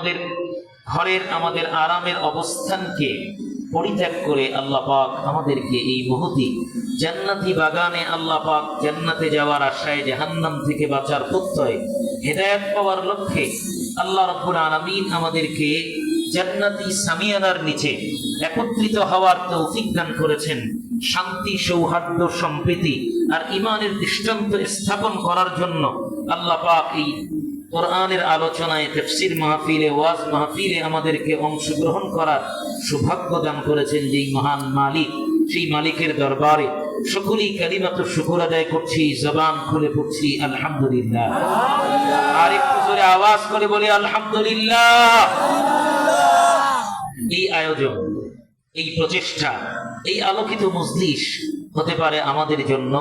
আমাদের ঘরের আমাদের আরামের অবস্থানকে পরিত্যাগ করে আল্লাহ পাক আমাদেরকে এই মুহূর্তে জান্নাতি বাগানে আল্লাহ পাক জান্নাতে যাওয়ার আশায় জাহান্নাম থেকে বাঁচার প্রত্যয় হেদায়েত পাওয়ার লক্ষ্যে আল্লাহ রাব্বুল আলামিন আমাদেরকে জান্নাতি সামিয়ানার নিচে একত্রিত হওয়ার তৌফিক দান করেছেন। শান্তি, সৌহার্দ্য, সম্প্রীতি আর ঈমানের দৃষ্টান্ত স্থাপন করার জন্য আল্লাহ পাক এই কোরআনের আলোচনায়, তাফসীর মাহফিলে, ওয়াজ মাহফিলে আমাদেরকে অংশগ্রহণ করার সৌভাগ্য দান করেছেন। যেই মহান মালিক, সেই মালিকের দরবারে সকলেই কালিমাতুর শুকর আদায় করছি, জবান খুলে পড়ছি আলহামদুলিল্লাহ। আর একটু জোরে আওয়াজ করে বলি আলহামদুলিল্লাহ। এই আয়োজন, এই প্রচেষ্টা, এই আলোকিত মজলিস হতে পারে আমাদের জন্য,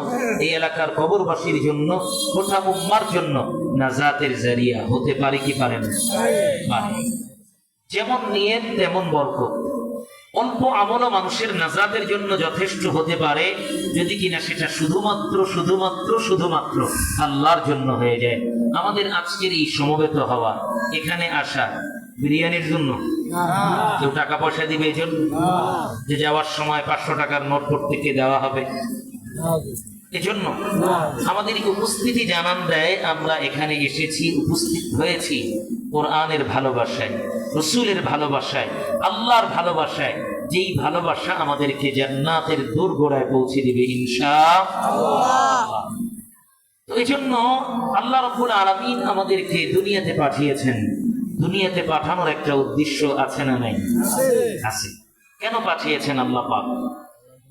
এই এলাকার কবরবাসীর জন্য, গোটা উম্মার জন্য নাজাতের জারিয়া হতে পারে কি পারে না? যেমন নিয়ত তেমন বরকত। অল্প আমলও মানুষের নাজাতের জন্য যথেষ্ট হতে পারে যদি কিনা সেটা শুধুমাত্র আল্লাহর জন্য হয়ে যায়। আমাদের আজকের এই সমবেত হওয়া, এখানে আসা বিরিয়ানির জন্য? কেউ টাকা পয়সা দিবে এই জন্য যে যাওয়ার সময় 500 টাকার নোট প্রত্যেককে দেওয়া হবে এজন্য? আমাদের উপস্থিতি জানান দেয় আমরা এখানে এসেছি, উপস্থিত হয়েছি কোরআনের ভালোবাসায়, রাসূলের ভালোবাসায়, আল্লাহর ভালোবাসায়, যেই ভালোবাসা আমাদেরকে জান্নাতের দোরগোড়ায় পৌঁছে দিবে ইনশাআল্লাহ। তো এই জন্য আল্লাহ রাব্বুল আলামিন আমাদেরকে দুনিয়াতে পাঠিয়েছেন। দুনিয়াতে পাঠানোর একটা উদ্দেশ্য আছে না নাই? আছে। কেন পাঠিয়েছেন আল্লাহ পাক?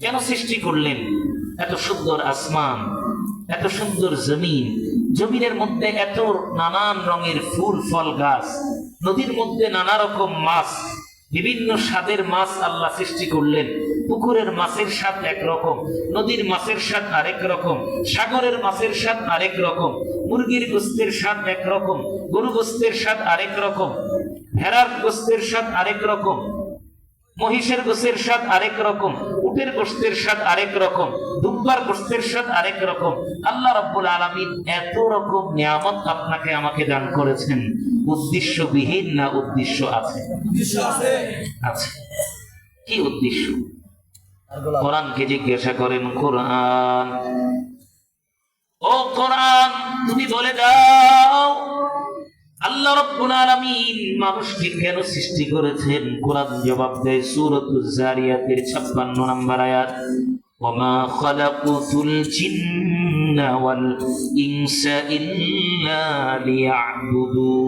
কেন সৃষ্টি করলেন? এত সুন্দর আসমান, এত সুন্দর জমিন, জমিনের মধ্যে এত নানান রঙের ফুল ফল গাছ, নদীর মধ্যে নানা রকম মাছ, বিভিন্ন স্বাদের মাছ আল্লাহ সৃষ্টি করলেন। পুকুরের মাছের স্বাদ একরকম, নদীর মাছের স্বাদ আরেক রকম, সাগরের মাছের স্বাদ আরেক রকম, মুরগির গোস্তের স্বাদ একরকম, গরু গোস্তের স্বাদ আরেক রকম, ভেড়ার গোস্তের স্বাদ আরেক রকম, মহিষের গোস্তের স্বাদ আরেক রকম, উটের গোস্তের স্বাদ আরেক রকম, দুম্বার গোস্তের স্বাদ আরেক রকম। আল্লাহ রাব্বুল আলামিন এত রকম নিয়ামত আপনাকে আমাকে দান করেছেন, উদ্দেশ্যবিহীন না? উদ্দেশ্য আছে, আছে। কি উদ্দেশ্য? কোরআনকে জিজ্ঞাসা করেন, কোরআন, ও কোরআন তুমি বলে দাও আল্লাহ রাব্বুল আলামিন মানুষকে কেন সৃষ্টি করেছেন? কোরআন জবাব দেয় সূরাতুজ জারিয়াতের 56 নম্বর আয়াত, ওয়ামা খালাকুতুল জিন্না ওয়াল ইনসা ইল্লা লিয়াবুদুন।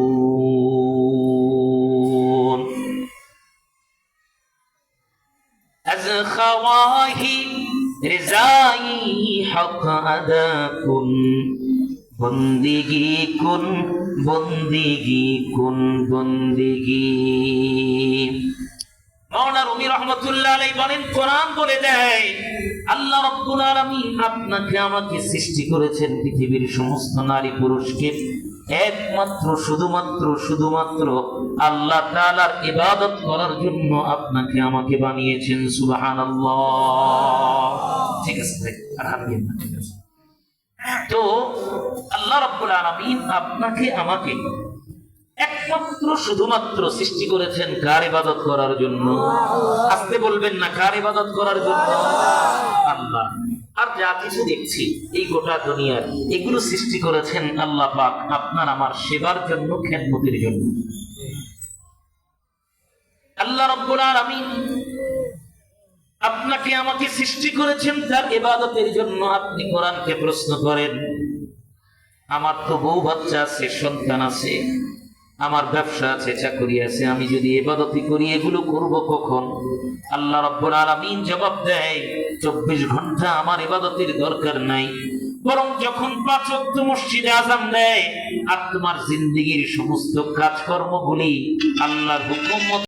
আজ খাওয়াহি রিজাই হক আদা কুন, বন্দিগি কুন, বন্দিগি কুন, বন্দিগি। মাওলানা রুমি রাহমাতুল্লাহ আলাইহি বলেন, কোরআন বলে দেয় আল্লাহ রাব্বুল আলামিন আপনাকে আমাকে সৃষ্টি করেছেন পৃথিবীর সমস্ত নারী পুরুষকে একমাত্র শুধুমাত্র আল্লাহ তাআলার ইবাদত করার জন্য আপনাকে আমাকে বানিয়েছেন। সুবহানাল্লাহ। ঠিক আছে, আলহামদুলিল্লাহ। ঠিক আছে। তো আল্লাহ রাব্বুল আলামিন আপনাকে আমাকে একমাত্র শুধুমাত্র সৃষ্টি করেছেন কার ইবাদত করার জন্য? আসতে বলবেন না, কার ইবাদত করার জন্য? আল্লাহ। আর যা কিছু দেখছি এই গোটা দুনিয়ার, এগুলো সৃষ্টি করেছেন আল্লাহ পাক আপনার আমার সেবার জন্য, খেদমতের জন্য। আল্লাহ রাব্বুল আলামিন আপনাকে আমাকে সৃষ্টি করেছেন তার ইবাদতের জন্য। আপনি কোরআনকে প্রশ্ন করেন, আমার তো বউ বাচ্চা আছে, সন্তান আছে, আমার ব্যবসা আছে, চাকরি আছে, আমি যদি ইবাদতি করি এগুলো করব কখন? আল্লাহ রাব্বুল আলামিন জবাব দেয় 24 ঘন্টা আমার ইবাদতের দরকার নাই, বরং যখন 5 ওয়াক্ত মসজিদে আযান দেয় আর তোমার জিন্দেগীর সমস্ত কাজকর্মগুলি আল্লাহর হুকুম